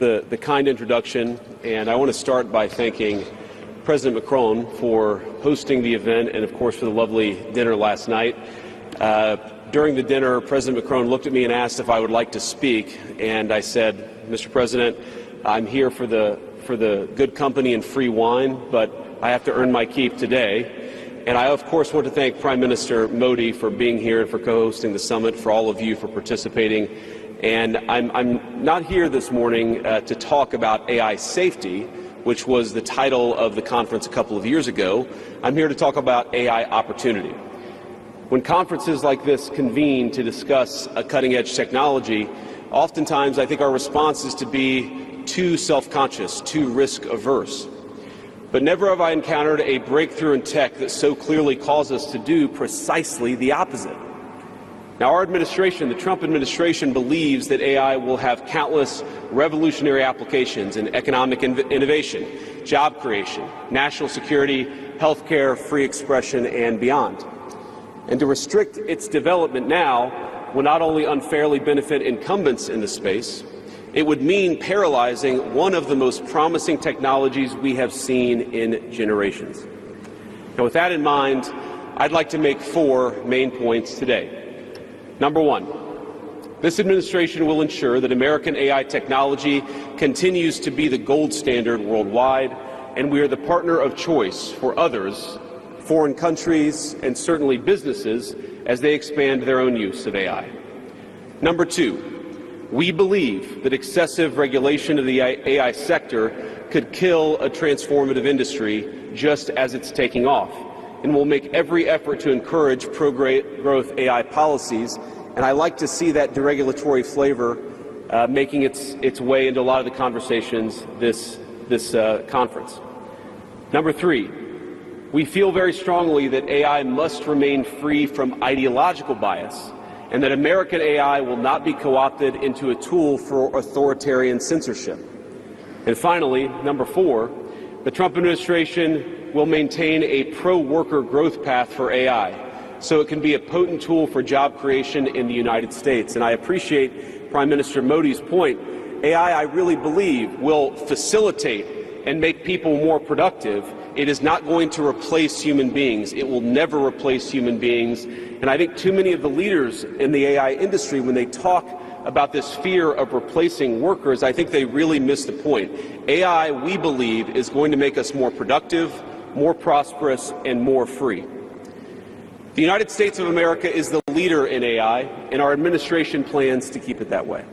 the kind introduction, and I want to start by thanking President Macron for hosting the event and, of course, for the lovely dinner last night. During the dinner, President Macron looked at me and asked if I would like to speak, and I said, Mr. President, I'm here for the good company and free wine, but I have to earn my keep today. And I, of course, want to thank Prime Minister Modi for being here and for co-hosting the summit, for all of you for participating. And I'm not here this morning to talk about AI safety, which was the title of the conference a couple of years ago. I'm here to talk about AI opportunity. When conferences like this convene to discuss a cutting-edge technology, oftentimes I think our response is to be too self-conscious, too risk-averse. But never have I encountered a breakthrough in tech that so clearly calls us to do precisely the opposite. Now, our administration, the Trump administration, believes that AI will have countless revolutionary applications in economic innovation, job creation, national security, healthcare, free expression, and beyond. And to restrict its development now will not only unfairly benefit incumbents in the space, it would mean paralyzing one of the most promising technologies we have seen in generations. Now, with that in mind, I'd like to make 4 main points today. Number 1, this administration will ensure that American AI technology continues to be the gold standard worldwide, and we are the partner of choice for others, foreign countries, and certainly businesses as they expand their own use of AI. Number 2, we believe that excessive regulation of the AI sector could kill a transformative industry just as it's taking off, and will make every effort to encourage pro-growth AI policies. And I like to see that deregulatory flavor making its way into a lot of the conversations this conference. Number 3, we feel very strongly that AI must remain free from ideological bias, and that American AI will not be co-opted into a tool for authoritarian censorship. And finally, number 4, the Trump administration will maintain a pro-worker growth path for AI, so it can be a potent tool for job creation in the United States. And I appreciate Prime Minister Modi's point. AI, I really believe, will facilitate and make people more productive. It is not going to replace human beings. It will never replace human beings. And I think too many of the leaders in the AI industry, when they talk about this fear of replacing workers, I think they really miss the point. AI, we believe, is going to make us more productive, more prosperous, and more free. The United States of America is the leader in AI, and our administration plans to keep it that way.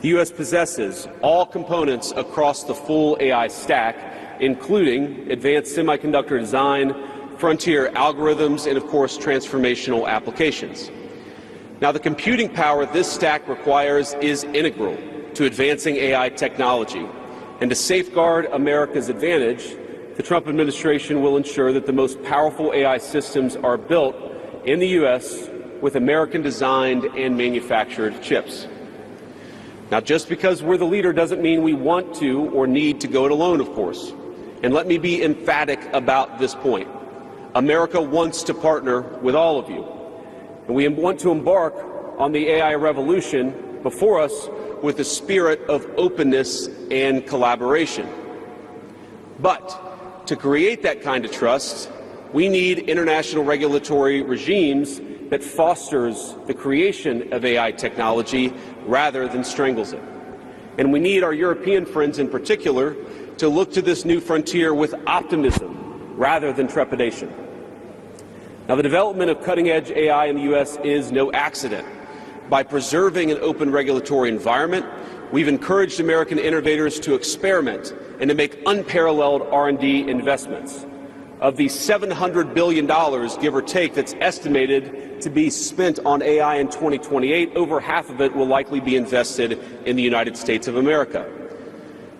The U.S. possesses all components across the full AI stack, including advanced semiconductor design, frontier algorithms, and, of course, transformational applications. Now, the computing power this stack requires is integral to advancing AI technology. And to safeguard America's advantage, the Trump administration will ensure that the most powerful AI systems are built in the U.S. with American-designed and manufactured chips. Now, just because we're the leader doesn't mean we want to or need to go it alone, of course. And let me be emphatic about this point. America wants to partner with all of you. And we want to embark on the AI revolution before us with a spirit of openness and collaboration. But to create that kind of trust, we need international regulatory regimes that fosters the creation of AI technology rather than strangles it. And we need our European friends in particular to look to this new frontier with optimism rather than trepidation. Now, the development of cutting-edge AI in the U.S. is no accident. By preserving an open regulatory environment, we've encouraged American innovators to experiment and to make unparalleled R&D investments. Of the $700 billion, give or take, that's estimated to be spent on AI in 2028, over half of it will likely be invested in the United States of America.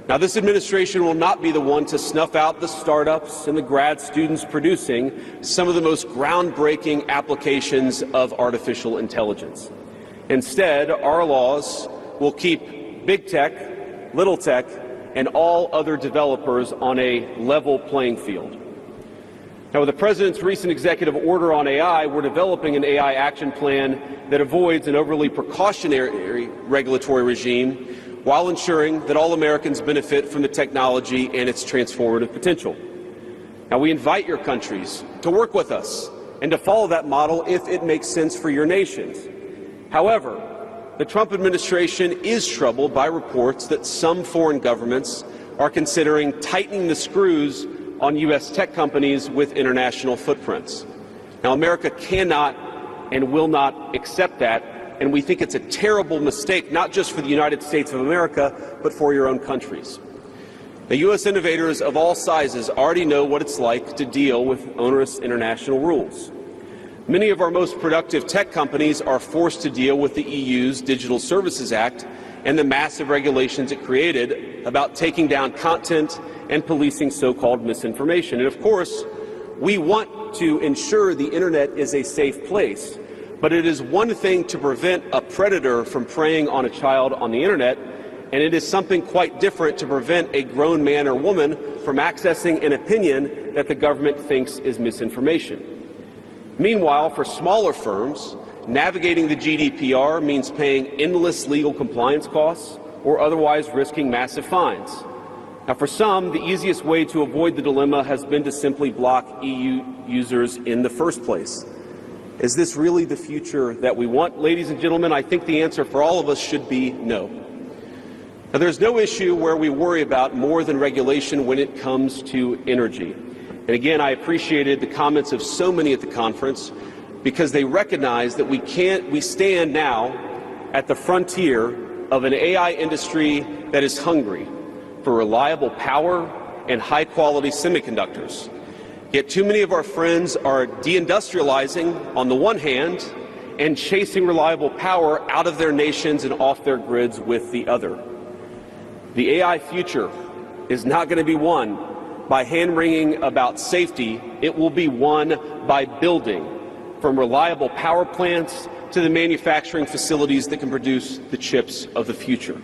Now, this administration will not be the one to snuff out the startups and the grad students producing some of the most groundbreaking applications of artificial intelligence. Instead, our laws will keep big tech, little tech, and all other developers on a level playing field. Now, with the President's recent executive order on AI, we're developing an AI action plan that avoids an overly precautionary regulatory regime while ensuring that all Americans benefit from the technology and its transformative potential. Now, we invite your countries to work with us and to follow that model if it makes sense for your nations. However, the Trump administration is troubled by reports that some foreign governments are considering tightening the screws on U.S. tech companies with international footprints. Now, America cannot and will not accept that, and we think it's a terrible mistake, not just for the United States of America, but for your own countries. The U.S. innovators of all sizes already know what it's like to deal with onerous international rules. Many of our most productive tech companies are forced to deal with the EU's Digital Services Act and the massive regulations it created about taking down content and policing so-called misinformation. And of course, we want to ensure the Internet is a safe place, but it is one thing to prevent a predator from preying on a child on the Internet, and it is something quite different to prevent a grown man or woman from accessing an opinion that the government thinks is misinformation. Meanwhile, for smaller firms, navigating the GDPR means paying endless legal compliance costs or otherwise risking massive fines. Now, for some, the easiest way to avoid the dilemma has been to simply block EU users in the first place. Is this really the future that we want? Ladies and gentlemen, I think the answer for all of us should be no. Now, there's no issue where we worry about more than regulation when it comes to energy. And again, I appreciated the comments of so many at the conference because they recognize that we stand now at the frontier of an AI industry that is hungry for reliable power and high-quality semiconductors. Yet too many of our friends are deindustrializing on the one hand and chasing reliable power out of their nations and off their grids with the other. The AI future is not going to be won by hand-wringing about safety. It will be won by building, from reliable power plants to the manufacturing facilities that can produce the chips of the future.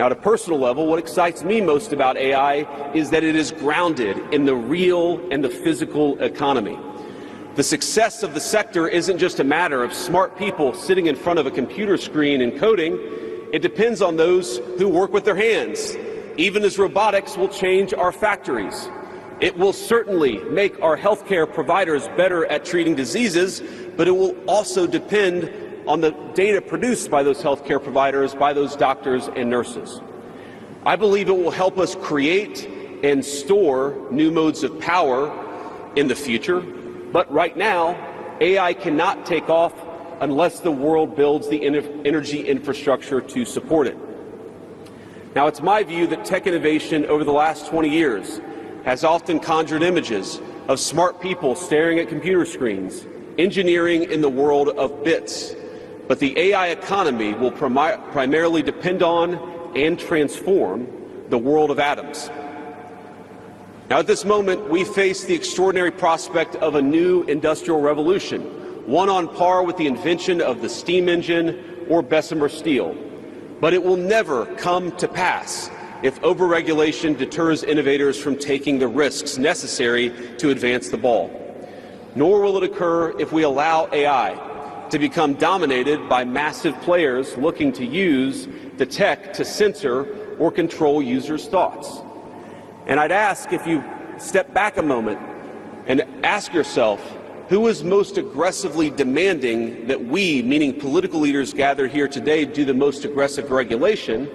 Now, at a personal level, what excites me most about AI is that it is grounded in the real and the physical economy. The success of the sector isn't just a matter of smart people sitting in front of a computer screen and coding. It depends on those who work with their hands, even as robotics will change our factories. It will certainly make our healthcare providers better at treating diseases, but it will also depend on the data produced by those healthcare providers, by those doctors and nurses. I believe it will help us create and store new modes of power in the future, but right now, AI cannot take off unless the world builds the energy infrastructure to support it. Now, it's my view that tech innovation over the last 20 years has often conjured images of smart people staring at computer screens, engineering in the world of bits. But the AI economy will primarily depend on and transform the world of atoms. Now, at this moment, we face the extraordinary prospect of a new industrial revolution, one on par with the invention of the steam engine or Bessemer steel. But it will never come to pass if overregulation deters innovators from taking the risks necessary to advance the ball. Nor will it occur if we allow AI to become dominated by massive players looking to use the tech to censor or control users' thoughts. And I'd ask if you step back a moment and ask yourself, who is most aggressively demanding that we, meaning political leaders gathered here today, do the most aggressive regulation?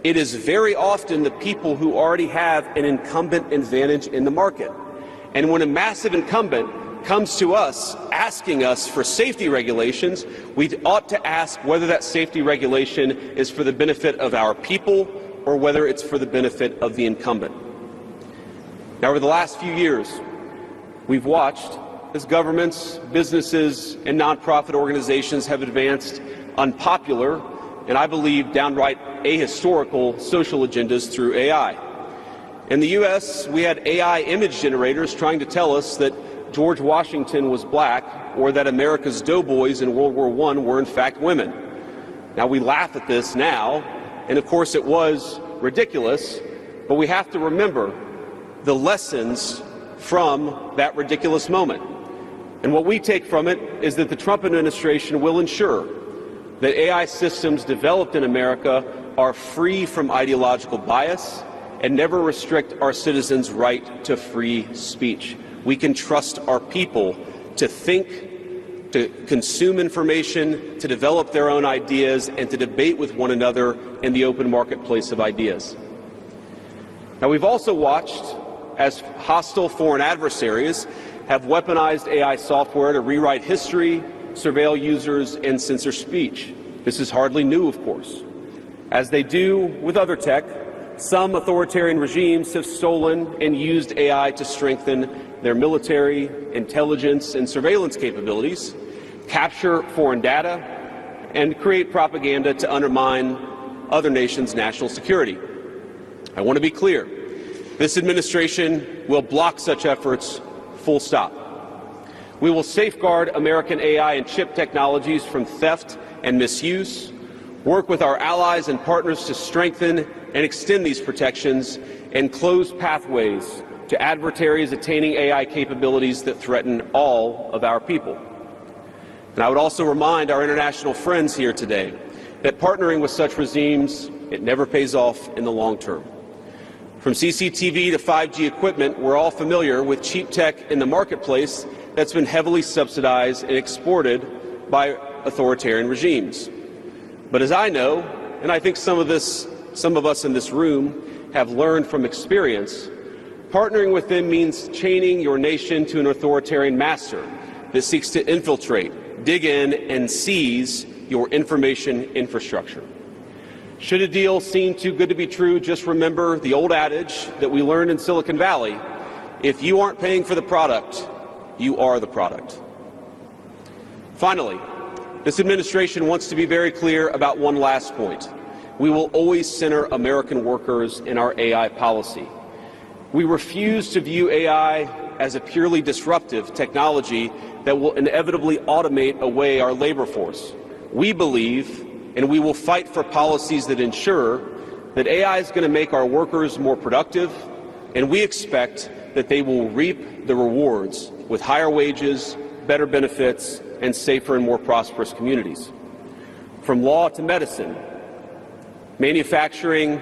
It is very often the people who already have an incumbent advantage in the market. And when a massive incumbent comes to us asking us for safety regulations, we ought to ask whether that safety regulation is for the benefit of our people or whether it's for the benefit of the incumbent. Now, over the last few years, we've watched as governments, businesses, and nonprofit organizations have advanced unpopular and, I believe, downright ahistorical social agendas through AI. In the U.S., we had AI image generators trying to tell us that George Washington was black or that America's doughboys in World War I were in fact women. Now, we laugh at this now, and of course it was ridiculous, but we have to remember the lessons from that ridiculous moment. And what we take from it is that the Trump administration will ensure that AI systems developed in America are free from ideological bias and never restrict our citizens' right to free speech. We can trust our people to think, to consume information, to develop their own ideas, and to debate with one another in the open marketplace of ideas. Now, we've also watched as hostile foreign adversaries have weaponized AI software to rewrite history, surveil users, and censor speech. This is hardly new, of course. As they do with other tech, some authoritarian regimes have stolen and used AI to strengthen their military, intelligence, and surveillance capabilities, capture foreign data, and create propaganda to undermine other nations' national security. I want to be clear. This administration will block such efforts, full stop. We will safeguard American AI and chip technologies from theft and misuse, work with our allies and partners to strengthen and extend these protections, and close pathways to adversaries attaining AI capabilities that threaten all of our people. And I would also remind our international friends here today that partnering with such regimes, it never pays off in the long term. From CCTV to 5G equipment, we're all familiar with cheap tech in the marketplace that's been heavily subsidized and exported by authoritarian regimes. But as I know, and I think some of us in this room have learned from experience, partnering with them means chaining your nation to an authoritarian master that seeks to infiltrate, dig in, and seize your information infrastructure. Should a deal seem too good to be true, just remember the old adage that we learned in Silicon Valley: if you aren't paying for the product, you are the product. Finally, this administration wants to be very clear about one last point. We will always center American workers in our AI policy. We refuse to view AI as a purely disruptive technology that will inevitably automate away our labor force. We believe, and we will fight for policies that ensure that AI is going to make our workers more productive, and we expect that they will reap the rewards with higher wages, better benefits, and safer and more prosperous communities. From law to medicine, manufacturing,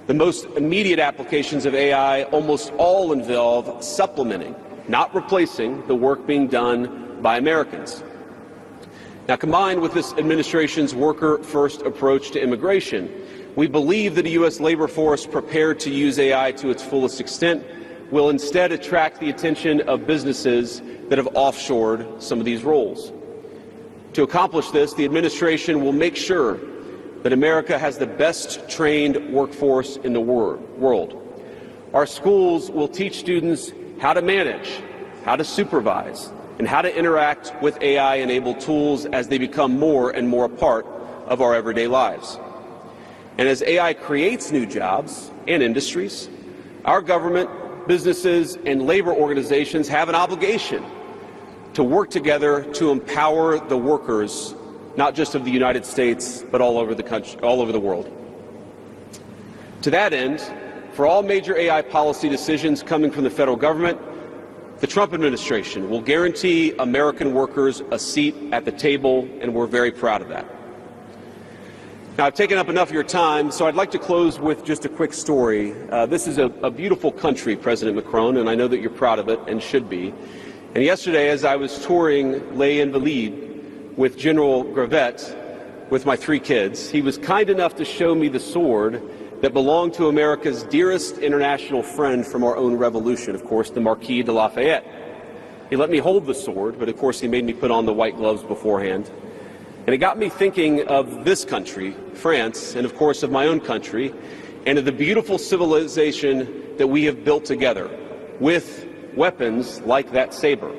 the most immediate applications of AI almost all involve supplementing, not replacing, the work being done by Americans. Now, combined with this administration's worker-first approach to immigration, we believe that a U.S. labor force prepared to use AI to its fullest extent will instead attract the attention of businesses that have offshored some of these roles. To accomplish this, the administration will make sure that America has the best trained workforce in the world. Our schools will teach students how to manage, how to supervise, and how to interact with AI-enabled tools as they become more and more a part of our everyday lives. And as AI creates new jobs and industries, our government, businesses, and labor organizations have an obligation to work together to empower the workers, not just of the United States, but all over the country, all over the world. To that end, for all major AI policy decisions coming from the federal government, the Trump administration will guarantee American workers a seat at the table, and we're very proud of that. Now, I've taken up enough of your time, so I'd like to close with just a quick story. This is a beautiful country, President Macron, and I know that you're proud of it and should be. And yesterday, as I was touring Les Invalides with General Gravette with my 3 kids, he was kind enough to show me the sword that belonged to America's dearest international friend from our own revolution, of course, the Marquis de Lafayette. He let me hold the sword, but of course he made me put on the white gloves beforehand. And it got me thinking of this country, France, and of course of my own country, and of the beautiful civilization that we have built together with weapons like that saber.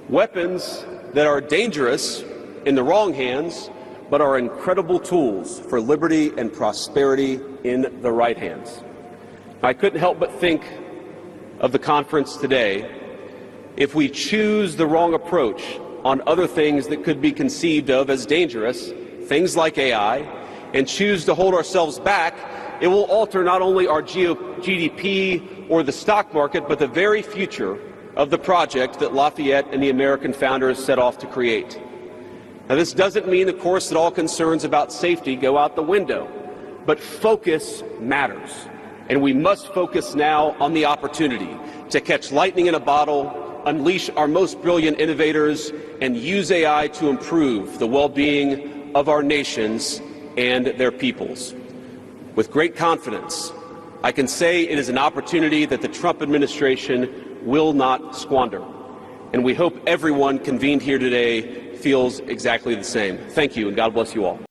Weapons that are dangerous in the wrong hands, but are incredible tools for liberty and prosperity in the right hands. I couldn't help but think of the conference today. If we choose the wrong approach on other things that could be conceived of as dangerous, things like AI, and choose to hold ourselves back, it will alter not only our GDP or the stock market, but the very future of the project that Lafayette and the American founders set off to create. Now, this doesn't mean, of course, that all concerns about safety go out the window, but focus matters. And we must focus now on the opportunity to catch lightning in a bottle, unleash our most brilliant innovators, and use AI to improve the well-being of our nations and their peoples. With great confidence, I can say it is an opportunity that the Trump administration will not squander. And we hope everyone convened here today feels exactly the same. Thank you, and God bless you all.